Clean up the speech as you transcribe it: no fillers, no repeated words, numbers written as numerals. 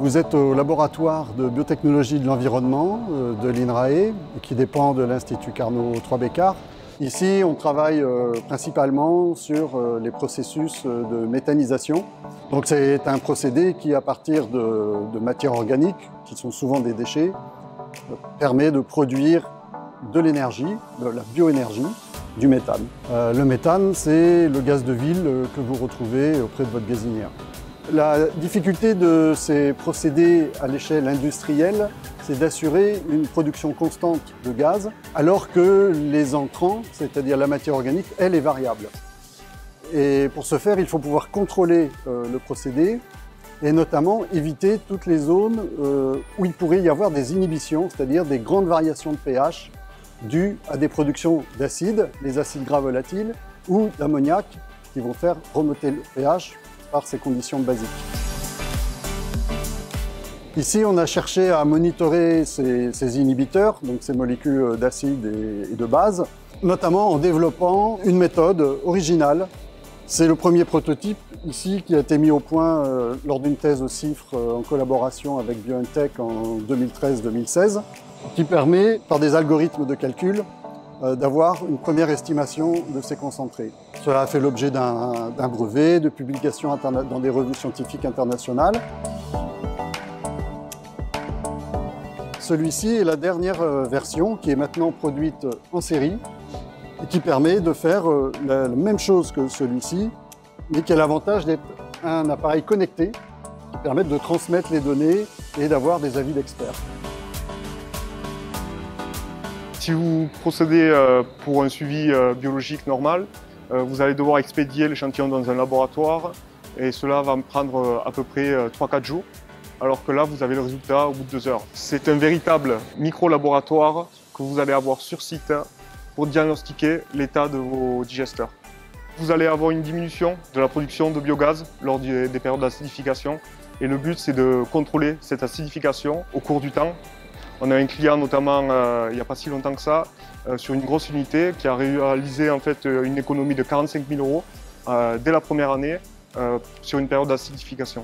Vous êtes au laboratoire de biotechnologie de l'environnement de l'INRAE, qui dépend de l'Institut Carnot 3 Beccaro. Ici, on travaille principalement sur les processus de méthanisation. Donc c'est un procédé qui, à partir de matières organiques, qui sont souvent des déchets, permet de produire de l'énergie, de la bioénergie, du méthane. Le méthane, c'est le gaz de ville que vous retrouvez auprès de votre gazinière. La difficulté de ces procédés à l'échelle industrielle, c'est d'assurer une production constante de gaz, alors que les entrants, c'est-à-dire la matière organique, elle est variable. Et pour ce faire, il faut pouvoir contrôler le procédé et notamment éviter toutes les zones où il pourrait y avoir des inhibitions, c'est-à-dire des grandes variations de pH dues à des productions d'acides, les acides gras volatiles, ou d'ammoniac, qui vont faire remonter le pH par ces conditions basiques. Ici, on a cherché à monitorer ces inhibiteurs, donc ces molécules d'acide et de base, notamment en développant une méthode originale. C'est le premier prototype ici qui a été mis au point lors d'une thèse au CIFRE en collaboration avec BioNTech en 2013-2016, qui permet, par des algorithmes de calcul, d'avoir une première estimation de ces concentrés. Cela a fait l'objet d'un brevet, de publications dans des revues scientifiques internationales. Celui-ci est la dernière version qui est maintenant produite en série et qui permet de faire la même chose que celui-ci, mais qui a l'avantage d'être un appareil connecté qui permet de transmettre les données et d'avoir des avis d'experts. Si vous procédez pour un suivi biologique normal, vous allez devoir expédier l'échantillon dans un laboratoire et cela va me prendre à peu près 3-4 jours, alors que là vous avez le résultat au bout de 2 heures. C'est un véritable micro-laboratoire que vous allez avoir sur site pour diagnostiquer l'état de vos digesteurs. Vous allez avoir une diminution de la production de biogaz lors des périodes d'acidification et le but c'est de contrôler cette acidification au cours du temps. On a un client notamment il n'y a pas si longtemps que ça, sur une grosse unité qui a réalisé en fait une économie de 45 000 € dès la première année sur une période d'acidification.